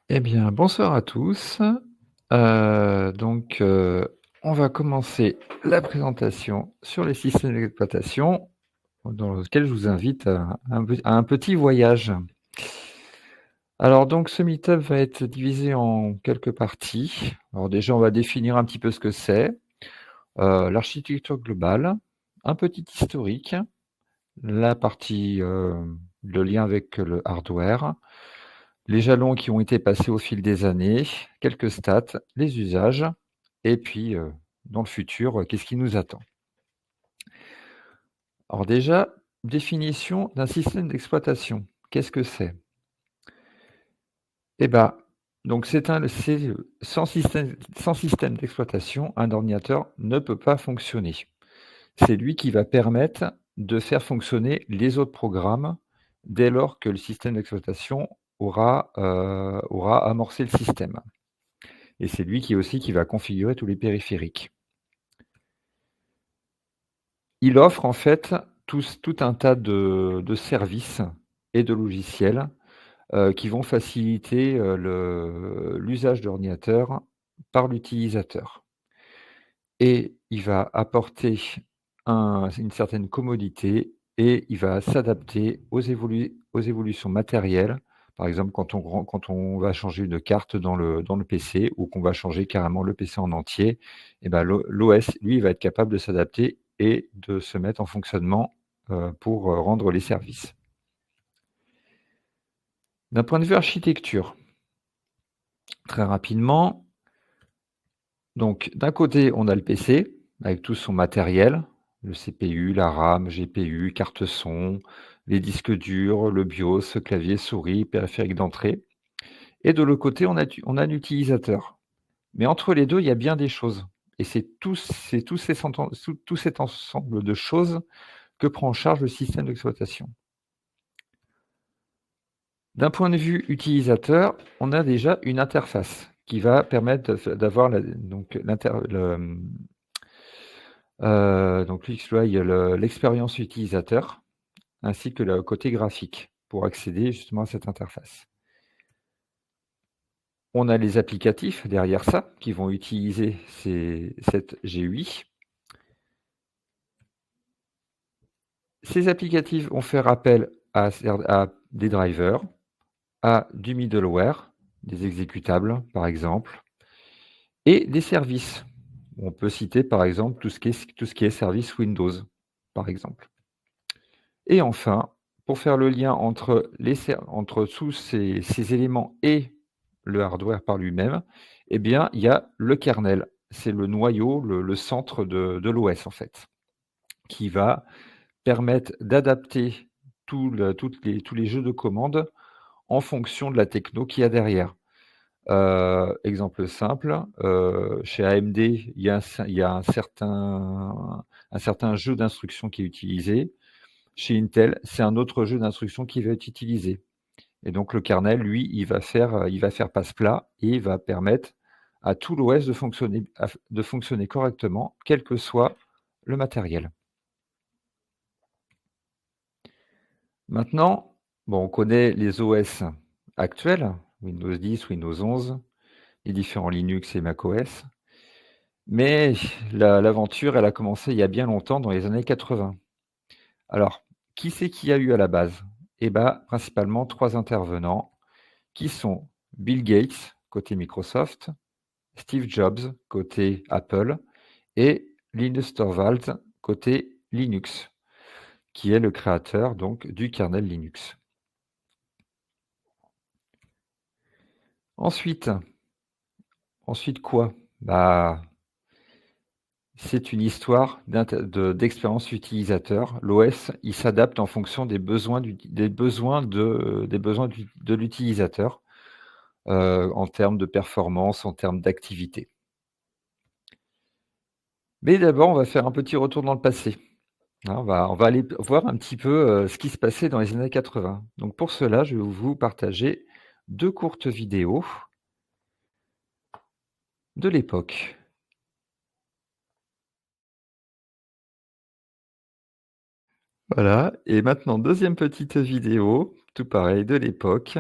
Eh bien, bonsoir à tous. Donc, on va commencer la présentation sur les systèmes d'exploitation, dans lequel je vous invite à un petit voyage. Alors donc ce meet-up va être divisé en quelques parties. Alors déjà, on va définir un petit peu ce que c'est, l'architecture globale, un petit historique, la partie, le lien avec le hardware, les jalons qui ont été passés au fil des années, quelques stats, les usages et puis, dans le futur, qu'est-ce qui nous attend? Alors déjà, définition d'un système d'exploitation. Qu'est-ce que c'est? Eh ben, donc sans système d'exploitation, un ordinateur ne peut pas fonctionner. C'est lui qui va permettre de faire fonctionner les autres programmes dès lors que le système d'exploitation aura amorcé le système. Et c'est lui qui va configurer tous les périphériques. Il offre en fait tout un tas de services et de logiciels, qui vont faciliter, l'usage de l'ordinateur par l'utilisateur. Et il va apporter une certaine commodité et il va s'adapter aux évolutions matérielles. Par exemple, quand on va changer une carte dans le PC ou qu'on va changer carrément le PC en entier, et ben l'OS, lui, il va être capable de s'adapter et de se mettre en fonctionnement, pour, rendre les services. D'un point de vue architecture, très rapidement, donc d'un côté, on a le PC avec tout son matériel, le CPU, la RAM, GPU, carte son, les disques durs, le BIOS, clavier, souris, périphérique d'entrée et de l'autre côté, on a l'utilisateur. Mais entre les 2, il y a bien des choses et c'est tout cet ensemble de choses que prend en charge le système d'exploitation. D'un point de vue utilisateur, on a déjà une interface qui va permettre d'avoir donc l'UX/UI, il y a l'expérience utilisateur, ainsi que le côté graphique, pour accéder justement à cette interface. On a les applicatifs derrière ça, qui vont utiliser cette GUI. Ces applicatifs vont faire appel à des drivers, à du middleware, des exécutables par exemple, et des services. On peut citer par exemple tout ce qui est service Windows, par exemple. Et enfin, pour faire le lien entre tous ces éléments et le hardware par lui-même, eh bien, il y a le kernel. C'est le noyau, le centre de l'OS en fait, qui va permettre d'adapter tous les jeux de commandes en fonction de la techno qu'il y a derrière. Exemple simple, chez AMD, il y a un certain jeu d'instructions qui est utilisé. Chez Intel, c'est un autre jeu d'instructions qui va être utilisé et donc le kernel, lui, il va faire passe-plat et il va permettre à tout l'OS de fonctionner correctement, quel que soit le matériel. Maintenant, bon, on connaît les OS actuels, Windows 10, Windows 11, les différents Linux et macOS, mais l'aventure, elle a commencé il y a bien longtemps, dans les années 80. Alors, qui c'est qu'il y a eu à la base? Eh ben, principalement 3 intervenants qui sont Bill Gates, côté Microsoft, Steve Jobs, côté Apple, et Linus Torvalds, côté Linux, qui est le créateur donc du kernel Linux. Ensuite, ensuite quoi? Bah, c'est une histoire d'expérience utilisateur. L'OS, il s'adapte en fonction des besoins de l'utilisateur, en termes de performance, en termes d'activité. Mais d'abord, on va faire un petit retour dans le passé. Hein, on va aller voir un petit peu, ce qui se passait dans les années 80. Donc pour cela, je vais vous partager 2 courtes vidéos de l'époque. Voilà et maintenant deuxième petite vidéo, tout pareil, de l'époque.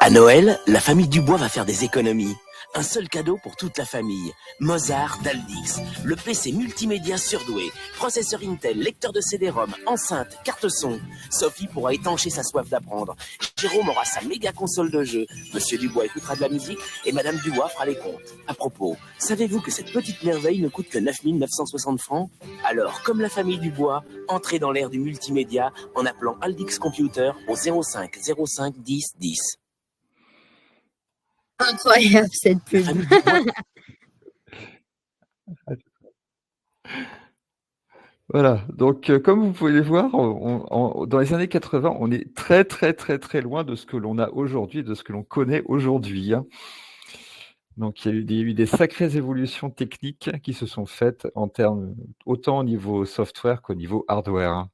À Noël, la famille Dubois va faire des économies. Un seul cadeau pour toute la famille. Mozart d'Aldix. Le PC multimédia surdoué. Processeur Intel, lecteur de CD-ROM, enceinte, carte son. Sophie pourra étancher sa soif d'apprendre. Jérôme aura sa méga console de jeu. Monsieur Dubois écoutera de la musique et Madame Dubois fera les comptes. À propos, savez-vous que cette petite merveille ne coûte que 9 960 francs? Alors, comme la famille Dubois, entrez dans l'ère du multimédia en appelant Aldix Computer au 05 05 10 10. Incroyable cette pub. Voilà, donc comme vous pouvez le voir, dans les années 80, on est très, très, très, très loin de ce que l'on a aujourd'hui, de ce que l'on connaît aujourd'hui, hein. Donc il y a eu des sacrées évolutions techniques qui se sont faites en termes autant au niveau software qu'au niveau hardware, hein.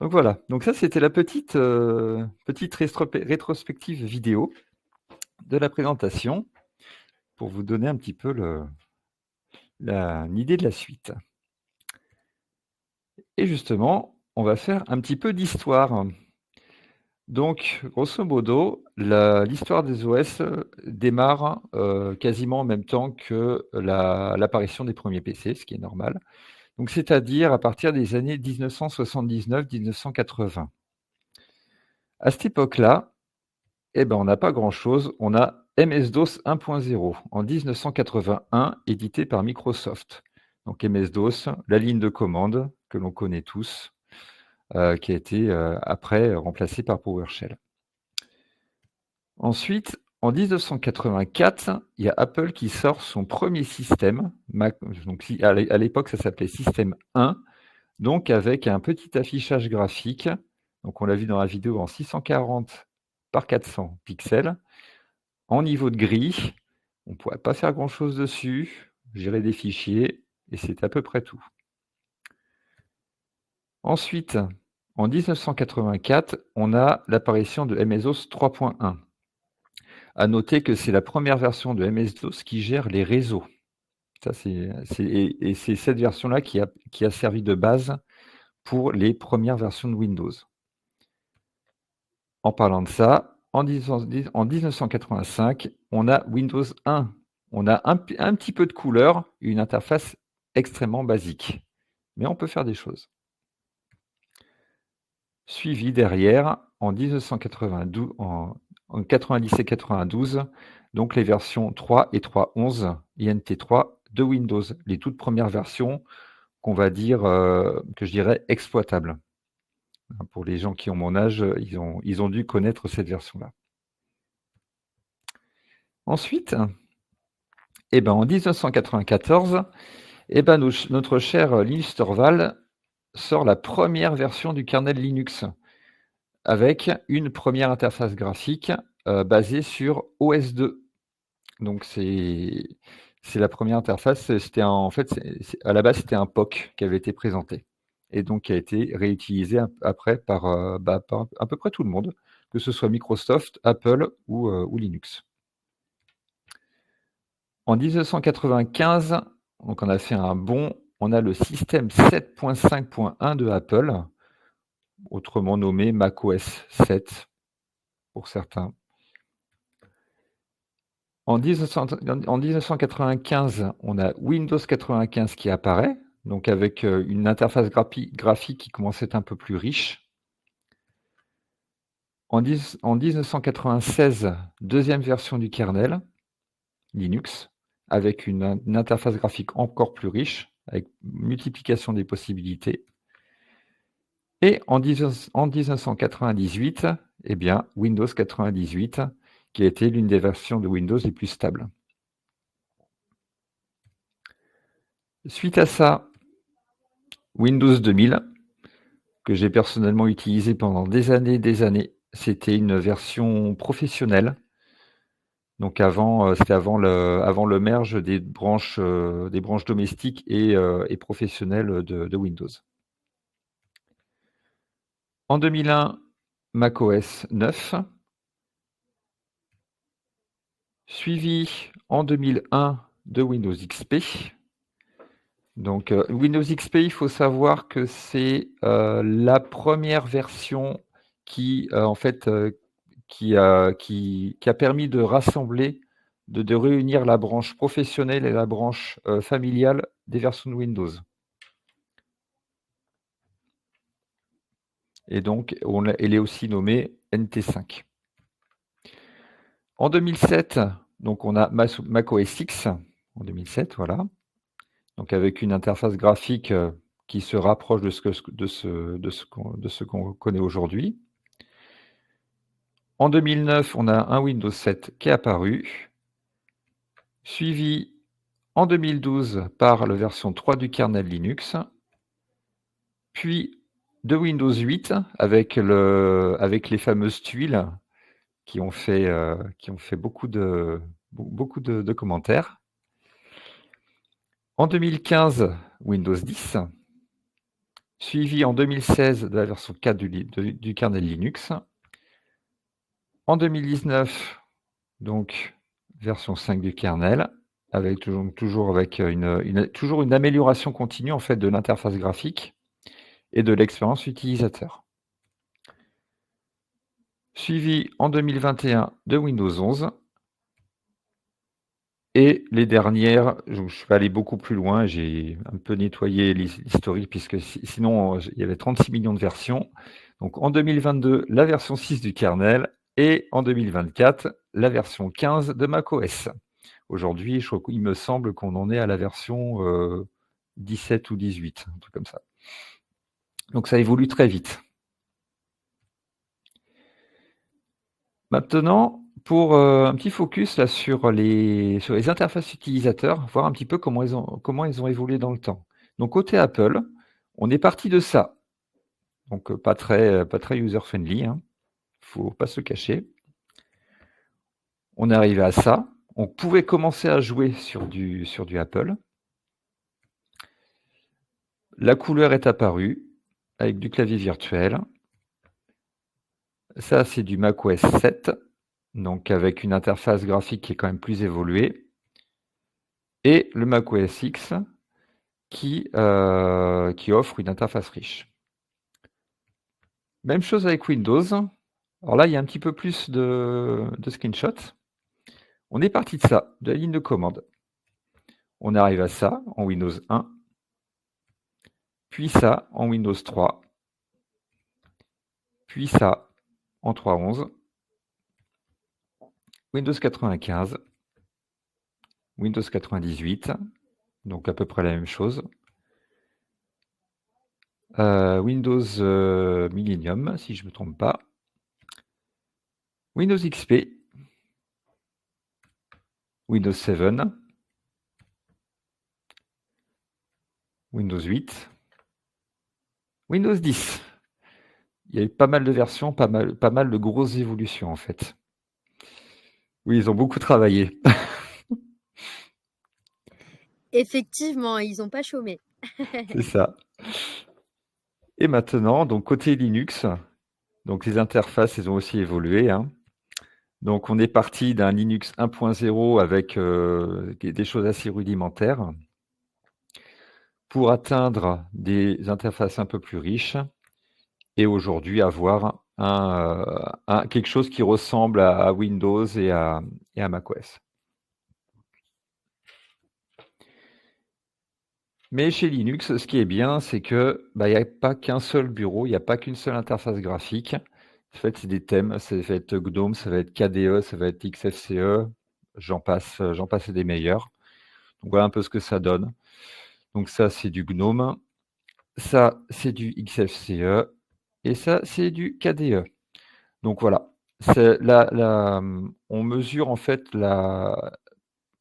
Donc voilà, donc ça c'était la petite rétrospective vidéo de la présentation pour vous donner un petit peu une idée de la suite. Et justement, on va faire un petit peu d'histoire. Donc, grosso modo, l'histoire des OS démarre quasiment en même temps que l'apparition des premiers PC, ce qui est normal. Donc, c'est-à-dire à partir des années 1979-1980. À cette époque-là, eh ben, on n'a pas grand-chose. On a MS-DOS 1.0 en 1981, édité par Microsoft. Donc MS-DOS, la ligne de commande que l'on connaît tous, qui a été après remplacée par PowerShell. Ensuite, en 1984, il y a Apple qui sort son premier système, Mac, donc à l'époque ça s'appelait Système 1, donc avec un petit affichage graphique. Donc on l'a vu dans la vidéo en 640 par 400 pixels, en niveau de gris. On ne pourrait pas faire grand-chose dessus, gérer des fichiers, et c'est à peu près tout. Ensuite, en 1984, on a l'apparition de MS-DOS 3.1. À noter que c'est la première version de MS-DOS qui gère les réseaux. Ça, et c'est cette version-là qui a servi de base pour les premières versions de Windows. En parlant de ça, en 1985, on a Windows 1. On a un petit peu de couleur, une interface extrêmement basique. Mais on peut faire des choses. Suivi derrière, en 1992, en 97-92, donc les versions 3 et 3.11, INT3 de Windows, les toutes premières versions qu'on va dire, que je dirais exploitables. Pour les gens qui ont mon âge, ils ont dû connaître cette version-là. Ensuite, eh ben, en 1994, eh ben, notre cher Linus Torvalds sort la première version du kernel Linux avec une première interface graphique basée sur OS2. Donc c'est la première interface. C'était en fait, à la base, c'était un POC qui avait été présenté et donc qui a été réutilisé après par à peu près tout le monde, que ce soit Microsoft, Apple ou Linux. En 1995, donc on a fait un bond, on a le système 7.5.1 de Apple, autrement nommé macOS 7 pour certains. En 1995, on a Windows 95 qui apparaît, donc avec une interface graphique qui commence à être un peu plus riche. En 1996, deuxième version du kernel, Linux, avec une interface graphique encore plus riche, avec multiplication des possibilités. Et en 1998, eh bien, Windows 98, qui a été l'une des versions de Windows les plus stables. Suite à ça, Windows 2000, que j'ai personnellement utilisé pendant des années, c'était une version professionnelle. Donc c'était avant le merge des branches domestiques et professionnelles de Windows. En 2001, macOS 9, suivi en 2001 de Windows XP. Donc Windows XP, il faut savoir que c'est la première version qui qui a permis de rassembler, de réunir la branche professionnelle et la branche familiale des versions de Windows. Et donc, elle est aussi nommée NT5. En 2007, donc on a macOS X, en 2007, voilà. Donc avec une interface graphique qui se rapproche de ce qu'on connaît aujourd'hui. En 2009, on a un Windows 7 qui est apparu, suivi en 2012 par la version 3 du kernel Linux, puis de Windows 8 avec les fameuses tuiles qui ont fait beaucoup de commentaires. En 2015, Windows 10, suivi en 2016 de la version 4 du kernel Linux. En 2019, donc version 5 du kernel, avec toujours avec une amélioration continue en fait de l'interface graphique et de l'expérience utilisateur. Suivi en 2021 de Windows 11. Et les dernières, je vais aller beaucoup plus loin, j'ai un peu nettoyé l'historique puisque sinon il y avait 36 millions de versions. Donc en 2022, la version 6 du kernel et en 2024, la version 15 de macOS. Aujourd'hui, il me semble qu'on en est à la version 17 ou 18, un truc comme ça. Donc ça évolue très vite. Maintenant, pour un petit focus là, sur les interfaces utilisateurs, voir un petit peu comment elles ont évolué dans le temps. Donc côté Apple, on est parti de ça. Donc pas très user-friendly, hein. Faut pas se cacher. On est arrivé à ça. On pouvait commencer à jouer sur du Apple. La couleur est apparue avec du clavier virtuel. Ça, c'est du macOS 7, donc avec une interface graphique qui est quand même plus évoluée. Et le macOS X qui offre une interface riche. Même chose avec Windows. Alors là, il y a un petit peu plus de screenshots. On est parti de ça, de la ligne de commande. On arrive à ça en Windows 1, puis ça en Windows 3, puis ça en 3.11, Windows 95, Windows 98, donc à peu près la même chose. Windows Millennium, si je ne me trompe pas. Windows XP, Windows 7, Windows 8, Windows 10. Il y a eu pas mal de versions, pas mal de grosses évolutions en fait. Oui, ils ont beaucoup travaillé. Effectivement, ils n'ont pas chômé. C'est ça. Et maintenant, donc côté Linux, donc les interfaces, elles ont aussi évolué, hein. Donc on est parti d'un Linux 1.0 avec des choses assez rudimentaires pour atteindre des interfaces un peu plus riches et aujourd'hui avoir quelque chose qui ressemble à Windows et à macOS. Mais chez Linux, ce qui est bien, c'est que il n'y a pas qu'un seul bureau, il n'y a pas qu'une seule interface graphique. En fait, c'est des thèmes, ça va être GNOME, ça va être KDE, ça va être XFCE, j'en passe et des meilleurs. Donc voilà un peu ce que ça donne. Donc ça, c'est du GNOME, ça, c'est du XFCE, et ça, c'est du KDE. Donc voilà, on mesure en fait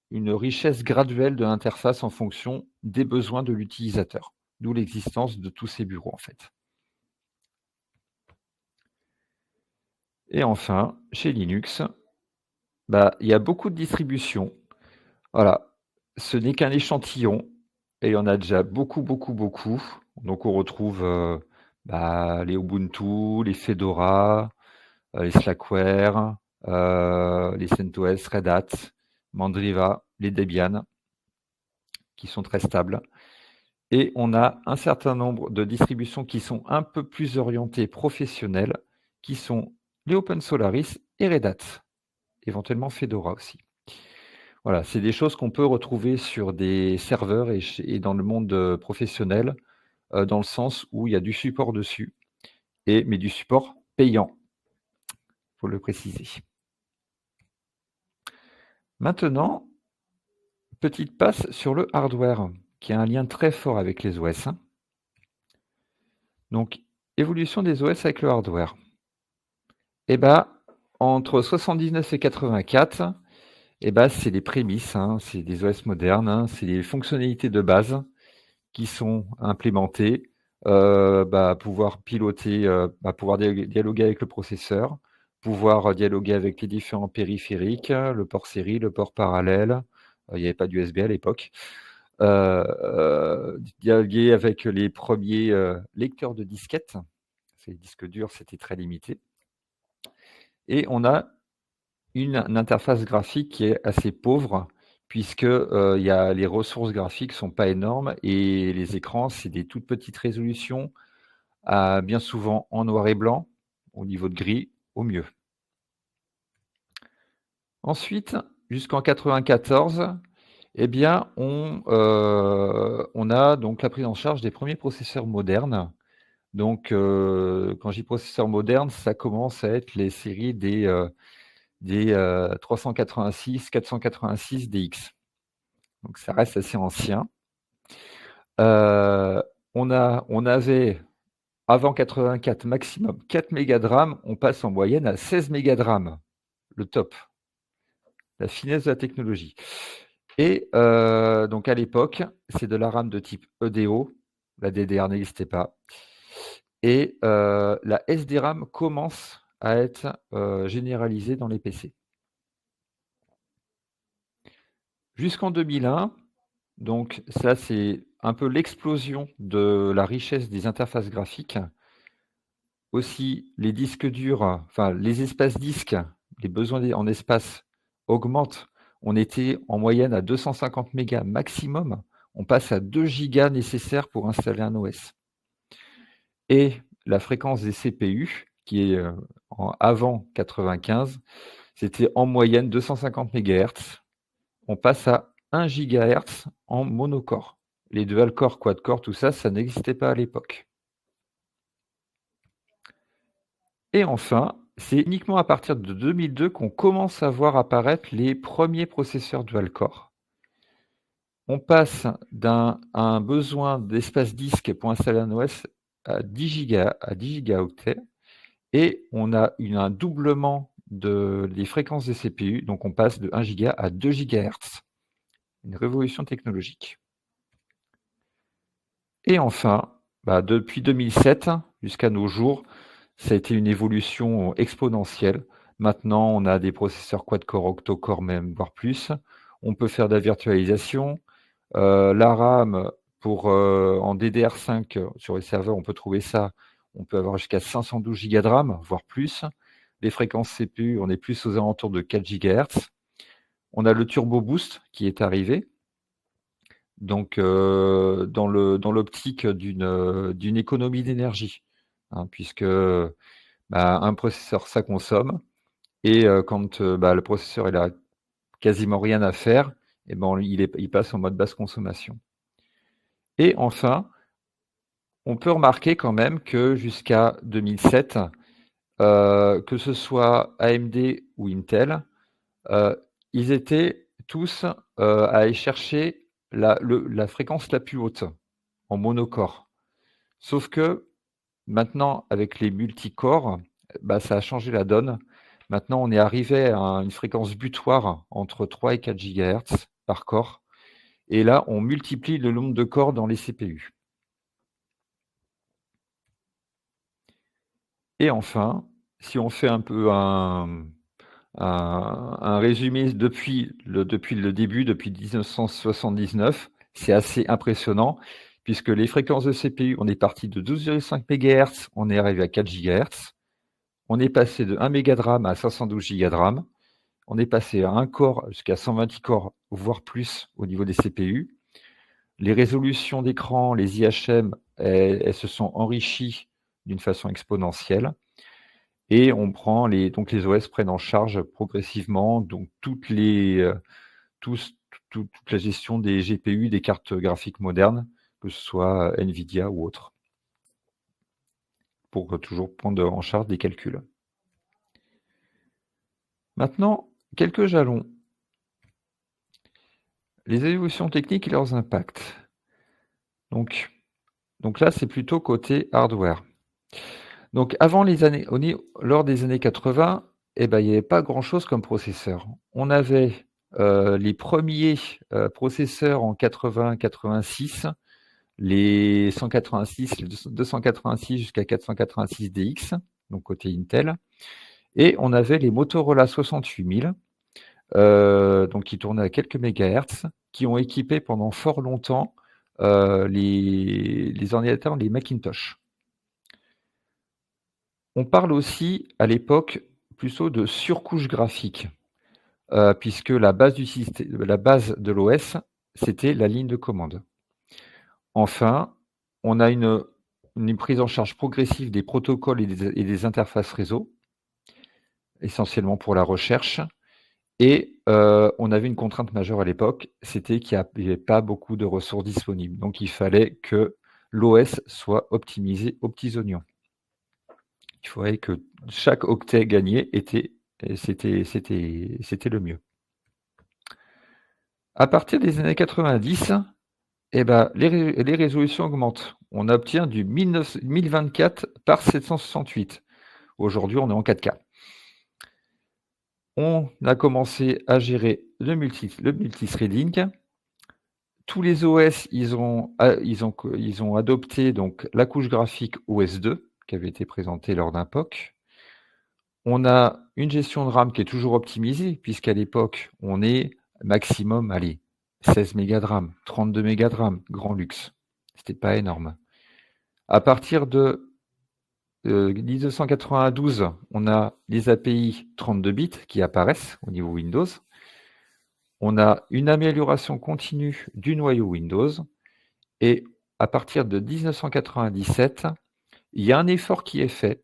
une richesse graduelle de l'interface en fonction des besoins de l'utilisateur, d'où l'existence de tous ces bureaux en fait. Et enfin, chez Linux, il y a beaucoup de distributions. Voilà, ce n'est qu'un échantillon, et il y en a déjà beaucoup. Donc on retrouve les Ubuntu, les Fedora, les Slackware, les CentOS, Red Hat, Mandriva, les Debian, qui sont très stables. Et on a un certain nombre de distributions qui sont un peu plus orientées professionnelles, qui sont les OpenSolaris et Red Hat, éventuellement Fedora aussi. Voilà, c'est des choses qu'on peut retrouver sur des serveurs et dans le monde professionnel, dans le sens où il y a du support dessus, mais du support payant, il faut le préciser. Maintenant, petite passe sur le hardware, qui a un lien très fort avec les OS. Donc, évolution des OS avec le hardware. Eh ben, entre 79 et 84, c'est les prémices, c'est des OS modernes, c'est les fonctionnalités de base qui sont implémentées, pouvoir piloter, pouvoir dialoguer avec le processeur, pouvoir dialoguer avec les différents périphériques, le port série, le port parallèle, il n'y avait pas d'USB à l'époque, dialoguer avec les premiers lecteurs de disquettes, ces disques durs, c'était très limité. Et on a une interface graphique qui est assez pauvre, puisque les ressources graphiques ne sont pas énormes et les écrans, c'est des toutes petites résolutions, bien souvent en noir et blanc, au niveau de gris, au mieux. Ensuite, jusqu'en 94, on a donc la prise en charge des premiers processeurs modernes. Donc, quand je dis processeurs modernes, ça commence à être les séries des 386, 486 DX. Donc ça reste assez ancien. On avait, avant 84, maximum 4 mégas de RAM, on passe en moyenne à 16 mégas de RAM, le top, la finesse de la technologie. Et donc à l'époque, c'est de la RAM de type EDO, la DDR n'existait pas. Et la SDRAM commence à être généralisée dans les PC. Jusqu'en 2001, donc ça c'est un peu l'explosion de la richesse des interfaces graphiques. Aussi, les disques durs, enfin les espaces disques, les besoins en espace augmentent. On était en moyenne à 250 mégas maximum. On passe à 2 gigas nécessaires pour installer un OS. Et la fréquence des CPU, qui est avant 95, c'était en moyenne 250 MHz. On passe à 1 GHz en monocore. Les dual-core, quad-core, tout ça, ça n'existait pas à l'époque. Et enfin, c'est uniquement à partir de 2002 qu'on commence à voir apparaître les premiers processeurs dual-core. On passe un besoin d'espace disque pour installer un OS à 10 gigaoctets, et on a un doublement des fréquences des CPU, donc on passe de 1 giga à 2 GHz. Une révolution technologique. Et enfin, depuis 2007 jusqu'à nos jours, ça a été une évolution exponentielle. Maintenant, on a des processeurs quad-core, octo-core même, voire plus. On peut faire de la virtualisation. La RAM, en DDR5 sur les serveurs, on peut trouver ça. On peut avoir jusqu'à 512 Go de RAM, voire plus. Les fréquences CPU, on est plus aux alentours de 4 GHz. On a le Turbo Boost qui est arrivé. Donc, dans l'optique d'une économie d'énergie, puisque un processeur, ça consomme, et quand le processeur il a quasiment rien à faire, il passe en mode basse consommation. Et enfin, on peut remarquer quand même que jusqu'à 2007, que ce soit AMD ou Intel, ils étaient tous à aller chercher la fréquence la plus haute en monocore. Sauf que maintenant, avec les multicores, ça a changé la donne. Maintenant, on est arrivé à une fréquence butoir entre 3 et 4 GHz par corps. Et là, on multiplie le nombre de corps dans les CPU. Et enfin, si on fait un peu un résumé depuis le début, depuis 1979, c'est assez impressionnant, puisque les fréquences de CPU, on est parti de 12,5 MHz, on est arrivé à 4 GHz. On est passé de 1 méga de RAM à 512 Go de RAM. On est passé à un corps jusqu'à 120 corps, voire plus, au niveau des CPU. Les résolutions d'écran, les IHM, elles se sont enrichies d'une façon exponentielle. et donc les OS prennent en charge progressivement donc toute la gestion des GPU, des cartes graphiques modernes, que ce soit Nvidia ou autre, pour toujours prendre en charge des calculs. Maintenant, quelques jalons. Les évolutions techniques et leurs impacts. Donc là, c'est plutôt côté hardware. Donc lors des années 80, il n'y avait pas grand-chose comme processeur. On avait les premiers processeurs en 80-86, les 186, les 286 jusqu'à 486 DX, donc côté Intel, et on avait les Motorola 68000, donc qui tournaient à quelques mégahertz, qui ont équipé pendant fort longtemps les ordinateurs, les Macintosh. On parle aussi à l'époque plutôt de surcouche graphique, puisque la base de l'OS, c'était la ligne de commande. Enfin, on a une prise en charge progressive des protocoles et des interfaces réseau, essentiellement pour la recherche. Et on avait une contrainte majeure à l'époque, c'était qu'il n'y avait pas beaucoup de ressources disponibles. Donc il fallait que l'OS soit optimisé aux petits oignons. Il faudrait que chaque octet gagné c'était le mieux. À partir des années 90, les résolutions augmentent. On obtient du 1024 par 768. Aujourd'hui, on est en 4K. On a commencé à gérer le multithreading. Tous les OS, ils ont adopté donc la couche graphique OS2 qui avait été présentée lors d'un POC. On a une gestion de RAM qui est toujours optimisée, puisqu'à l'époque, on est maximum, 16 mégas de RAM, 32 mégas de RAM, grand luxe. C'était pas énorme. À partir de 1992, on a les API 32 bits qui apparaissent au niveau Windows. On a une amélioration continue du noyau Windows. Et à partir de 1997, il y a un effort qui est fait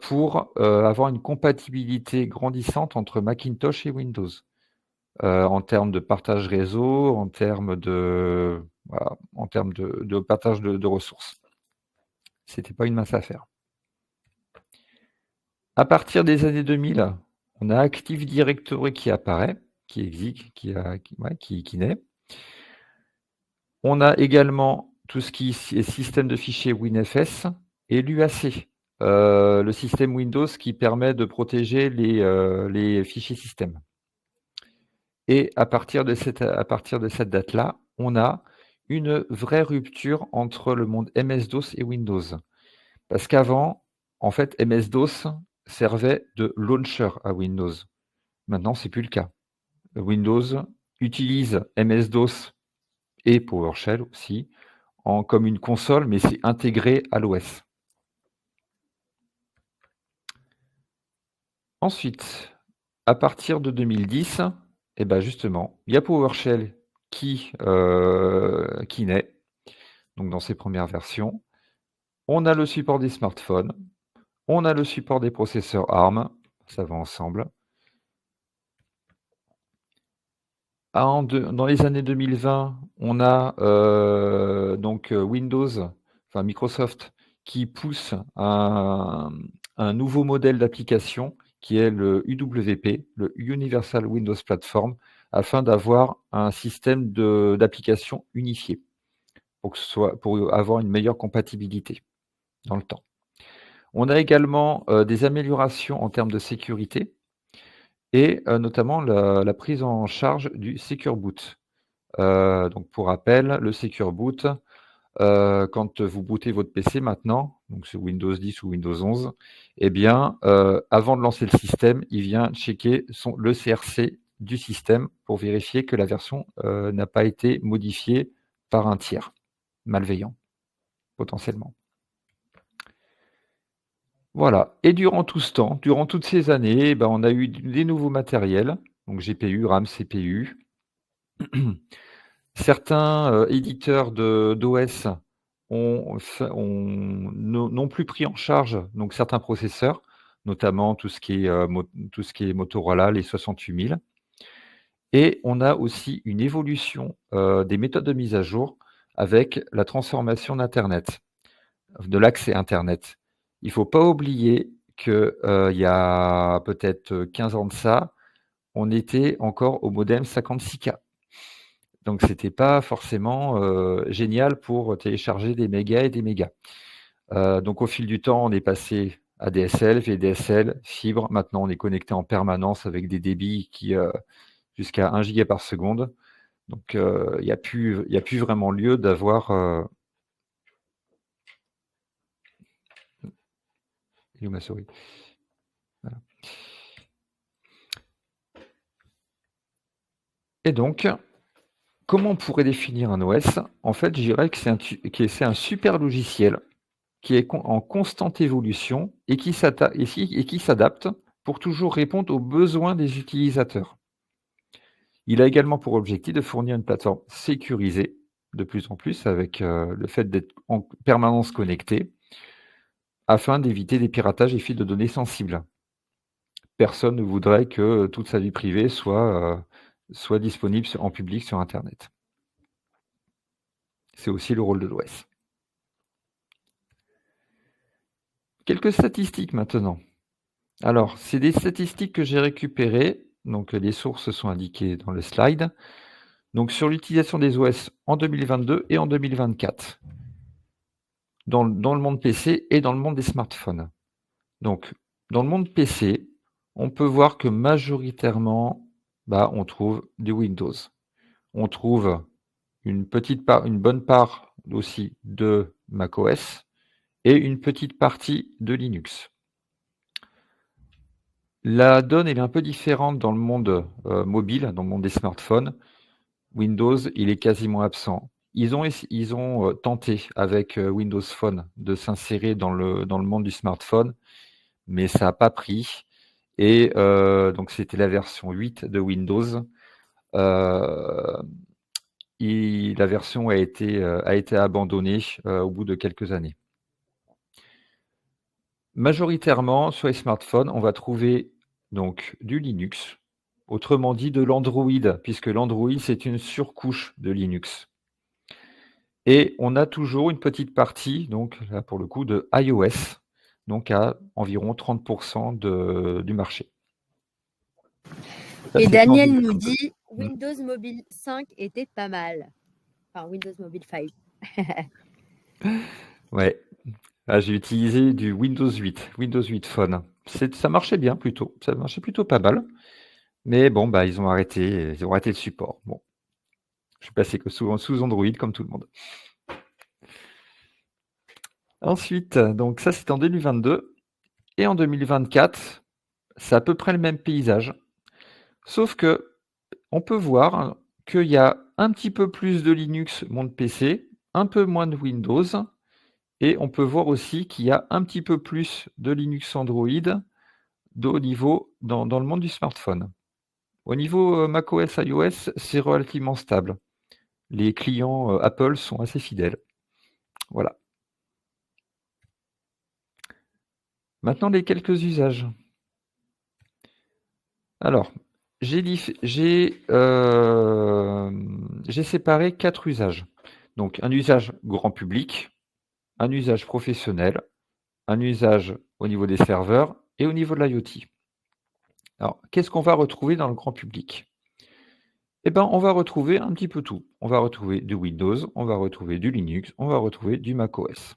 pour avoir une compatibilité grandissante entre Macintosh et Windows, en termes de partage réseau, en termes de partage de ressources. C'était pas une mince affaire. À partir des années 2000, on a Active Directory qui apparaît, qui existe, qui naît. On a également tout ce qui est système de fichiers WinFS et l'UAC, le système Windows qui permet de protéger les fichiers système. Et à partir de cette date-là, on a une vraie rupture entre le monde MS-DOS et Windows. Parce qu'avant, en fait, MS-DOS servait de launcher à Windows. Maintenant, c'est plus le cas. Windows utilise MS-DOS et PowerShell aussi comme une console, mais c'est intégré à l'OS. Ensuite, à partir de 2010, justement, il y a PowerShell qui naît, donc dans ses premières versions. On a le support des smartphones, on a le support des processeurs ARM, ça va ensemble. Dans les années 2020, on a Windows, enfin Microsoft, qui pousse un nouveau modèle d'application qui est le UWP, le Universal Windows Platform, afin d'avoir un système d'application unifié pour avoir une meilleure compatibilité dans le temps. On a également des améliorations en termes de sécurité et notamment la prise en charge du Secure Boot. Donc pour rappel, le Secure Boot, quand vous bootez votre PC maintenant, donc sur Windows 10 ou Windows 11, avant de lancer le système, il vient checker le CRC du système pour vérifier que la version n'a pas été modifiée par un tiers malveillant, potentiellement. Voilà. Et durant tout ce temps, durant toutes ces années, on a eu des nouveaux matériels, donc GPU, RAM, CPU. Certains éditeurs d'OS n'ont plus pris en charge donc certains processeurs. notamment tout ce qui est Motorola, les 68000. Et on a aussi une évolution des méthodes de mise à jour avec la transformation d'Internet, de l'accès Internet. Il ne faut pas oublier qu'il y a peut-être 15 ans de ça, on était encore au modem 56K. Donc, ce n'était pas forcément génial pour télécharger des mégas et des mégas. Donc, au fil du temps, on est passé à DSL, VDSL, fibre. Maintenant, on est connecté en permanence avec des débits qui jusqu'à 1 giga par seconde. Donc, il n'y a plus vraiment lieu d'avoir... Il est où ma souris ? Voilà. Et donc, comment on pourrait définir un OS ? En fait, je dirais que c'est un super logiciel qui est en constante évolution et qui s'adapte pour toujours répondre aux besoins des utilisateurs. Il a également pour objectif de fournir une plateforme sécurisée de plus en plus avec le fait d'être en permanence connecté afin d'éviter des piratages et fuites de données sensibles. Personne ne voudrait que toute sa vie privée soit disponible en public sur Internet. C'est aussi le rôle de l'OS. Quelques statistiques maintenant. Alors, c'est des statistiques que j'ai récupérées, donc les sources sont indiquées dans le slide. Donc, sur l'utilisation des OS en 2022 et en 2024, dans le monde PC et dans le monde des smartphones. Donc, dans le monde PC, on peut voir que majoritairement, on trouve du Windows. On trouve une bonne part aussi de macOS et une petite partie de Linux. La donne est un peu différente dans le monde mobile, dans le monde des smartphones. Windows, il est quasiment absent. Ils ont tenté avec Windows Phone de s'insérer dans le monde du smartphone, mais ça n'a pas pris. Et donc, c'était la version 8 de Windows. La version a été abandonnée au bout de quelques années. Majoritairement, sur les smartphones, on va trouver donc du Linux, autrement dit de l'Android, puisque l'Android, c'est une surcouche de Linux. Et on a toujours une petite partie, donc là pour le coup, de iOS, donc à environ 30% du marché. Et Daniel nous dit Windows Mobile 5 était pas mal. Enfin, Windows Mobile 5. Ouais. Ah, j'ai utilisé du Windows 8 Phone. Ça marchait bien plutôt. Ça marchait plutôt pas mal. Mais bon, ils ont arrêté le support. Bon. Je suis passé que sous Android comme tout le monde. Ensuite, donc ça c'est en 2022. Et en 2024, c'est à peu près le même paysage. Sauf que on peut voir qu'il y a un petit peu plus de Linux monde PC, un peu moins de Windows. Et on peut voir aussi qu'il y a un petit peu plus de Linux Android au niveau dans le monde du smartphone. Au niveau macOS, iOS, c'est relativement stable. Les clients Apple sont assez fidèles. Voilà. Maintenant, les quelques usages. Alors, j'ai séparé 4 usages. Donc, un usage grand public, un usage professionnel, un usage au niveau des serveurs et au niveau de l'IoT. Alors, qu'est-ce qu'on va retrouver dans le grand public ? Eh bien, on va retrouver un petit peu tout. On va retrouver du Windows, on va retrouver du Linux, on va retrouver du macOS.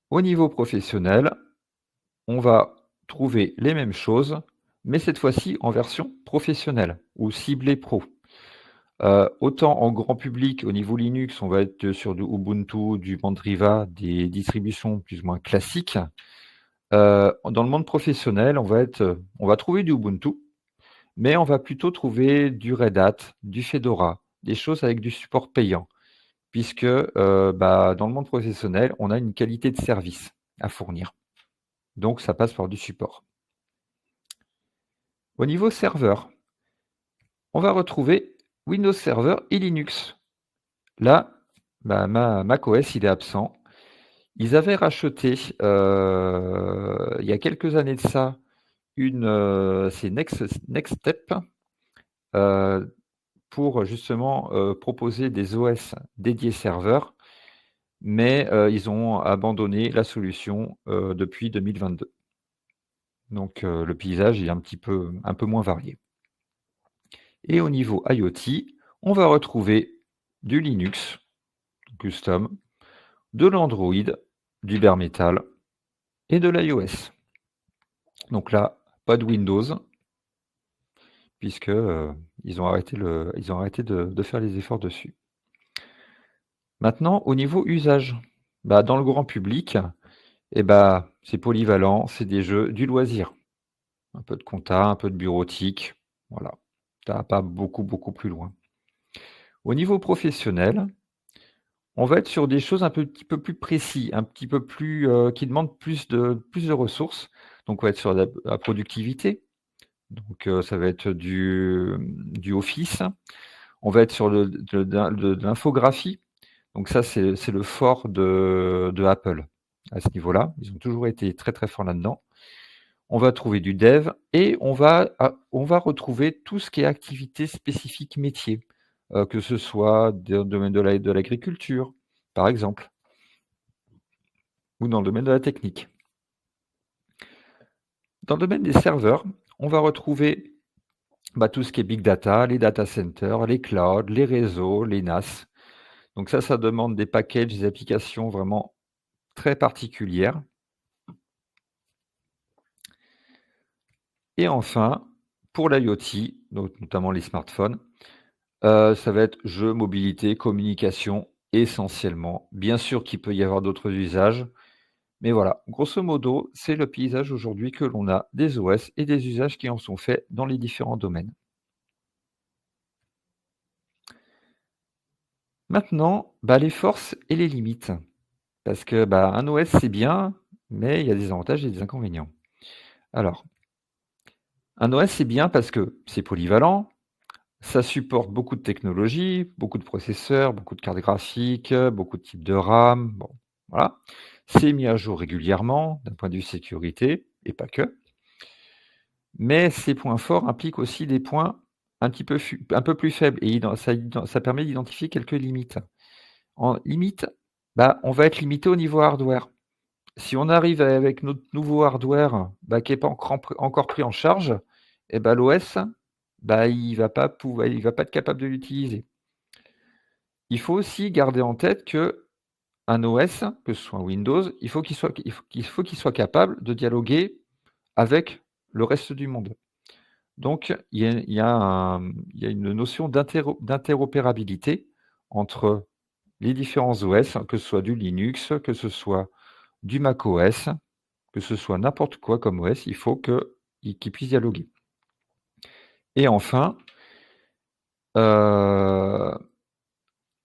Au niveau professionnel, on va trouver les mêmes choses, mais cette fois-ci en version professionnelle ou ciblée pro. Autant en grand public, au niveau Linux, on va être sur du Ubuntu, du Mandriva, des distributions plus ou moins classiques. Dans le monde professionnel, on va trouver du Ubuntu, mais on va plutôt trouver du Red Hat, du Fedora, des choses avec du support payant, puisque dans le monde professionnel, on a une qualité de service à fournir. Donc, ça passe par du support. Au niveau serveur, on va retrouver Windows Server et Linux. Là, macOS, il est absent. Ils avaient racheté, il y a quelques années de ça, c'est Nextstep, pour justement, proposer des OS dédiés serveurs, mais ils ont abandonné la solution, depuis 2022. Donc le paysage est un peu moins varié. Et au niveau IoT, on va retrouver du Linux custom, de l'Android, du bare metal et de l'iOS. Donc là, pas de Windows, puisque ils ont arrêté de faire les efforts dessus. Maintenant, au niveau usage, dans le grand public, c'est polyvalent, c'est des jeux du loisir. Un peu de compta, un peu de bureautique, voilà. Ça va pas beaucoup plus loin. Au niveau professionnel, on va être sur des choses un petit peu plus précis, un petit peu plus, qui demandent plus de ressources. Donc on va être sur la productivité, donc ça va être du Office. On va être sur de l'infographie, donc ça c'est le fort de Apple à ce niveau-là. Ils ont toujours été très, très forts là-dedans. On va trouver du dev et on va retrouver tout ce qui est activité spécifique métier, que ce soit dans le domaine de l'agriculture, par exemple, ou dans le domaine de la technique. Dans le domaine des serveurs, on va retrouver tout ce qui est big data, les data centers, les clouds, les réseaux, les NAS. Donc ça demande des packages, des applications vraiment très particulières. Et enfin, pour l'IoT, donc notamment les smartphones, ça va être jeux, mobilité, communication, essentiellement. Bien sûr qu'il peut y avoir d'autres usages, mais voilà, grosso modo, c'est le paysage aujourd'hui que l'on a des OS et des usages qui en sont faits dans les différents domaines. Maintenant, les forces et les limites. Parce que, un OS, c'est bien, mais il y a des avantages et des inconvénients. Alors, un OS, c'est bien parce que c'est polyvalent, ça supporte beaucoup de technologies, beaucoup de processeurs, beaucoup de cartes graphiques, beaucoup de types de RAM, bon, voilà. C'est mis à jour régulièrement d'un point de vue sécurité, et pas que. Mais ces points forts impliquent aussi des points un peu plus faibles et ça permet d'identifier quelques limites. En limite, on va être limité au niveau hardware. Si on arrive avec notre nouveau hardware, qui n'est pas encore pris en charge, et l'OS, il va pas être capable de l'utiliser. Il faut aussi garder en tête qu'un OS, que ce soit Windows, il faut qu'il soit capable de dialoguer avec le reste du monde. Donc il y a une notion d'interopérabilité entre les différents OS, que ce soit du Linux, que ce soit du macOS, que ce soit n'importe quoi comme OS, il faut qu'il puisse dialoguer. Et enfin, il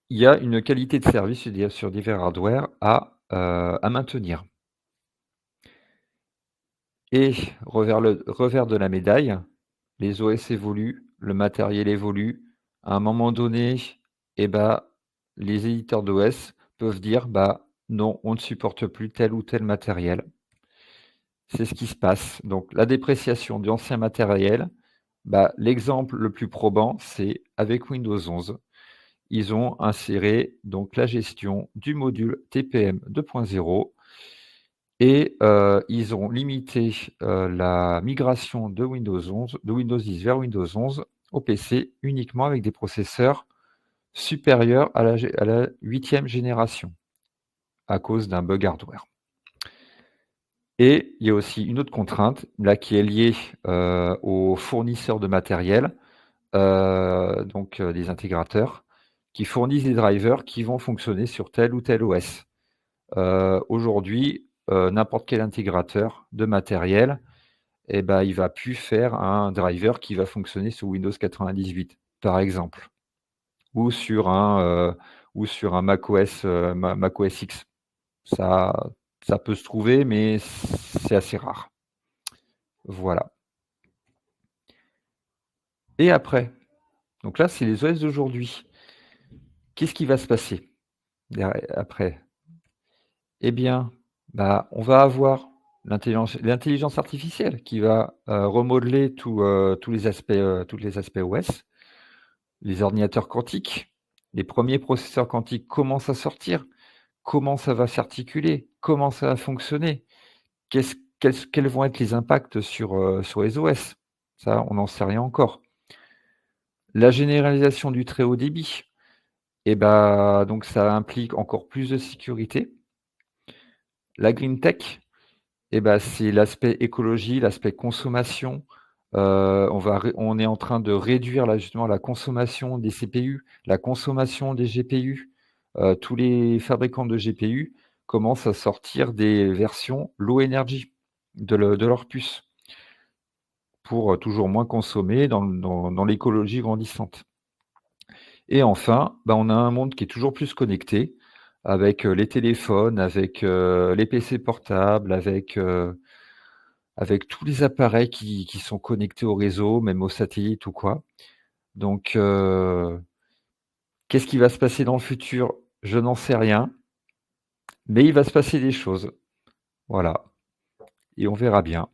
y a une qualité de service sur divers hardware à maintenir. Et revers de la médaille, les OS évoluent, le matériel évolue. À un moment donné, les éditeurs d'OS peuvent dire non, on ne supporte plus tel ou tel matériel. C'est ce qui se passe. Donc la dépréciation d'ancien matériel, l'exemple le plus probant, c'est avec Windows 11. Ils ont inséré donc la gestion du module TPM 2.0 et ils ont limité la migration de Windows 10 vers Windows 11 au PC uniquement avec des processeurs supérieurs à la 8e génération à cause d'un bug hardware. Et il y a aussi une autre contrainte là qui est liée aux fournisseurs de matériel, donc des intégrateurs qui fournissent des drivers qui vont fonctionner sur tel ou tel OS. Aujourd'hui, n'importe quel intégrateur de matériel, il ne va plus faire un driver qui va fonctionner sur Windows 98, par exemple, ou sur un macOS, macOS X. Ça peut se trouver, mais c'est assez rare. Voilà. Et après, donc là, c'est les OS d'aujourd'hui. Qu'est-ce qui va se passer après? Eh bien, on va avoir l'intelligence artificielle qui va remodeler tous les aspects OS, les ordinateurs quantiques, les premiers processeurs quantiques commencent à sortir. Comment ça va s'articuler? Comment ça va fonctionner? Quels vont être les impacts sur les OS? Ça, on n'en sait rien encore. La généralisation du très haut débit, donc ça implique encore plus de sécurité. La green tech, c'est l'aspect écologie, l'aspect consommation. On est en train de réduire justement la consommation des CPU, la consommation des GPU. Tous les fabricants de GPU commencent à sortir des versions low energy de leurs puces pour toujours moins consommer dans l'écologie grandissante. Et enfin, on a un monde qui est toujours plus connecté avec les téléphones, avec les PC portables, avec tous les appareils qui sont connectés au réseau, même aux satellites ou quoi. Donc, qu'est-ce qui va se passer dans le futur? Je n'en sais rien, mais il va se passer des choses. Voilà, et on verra bien.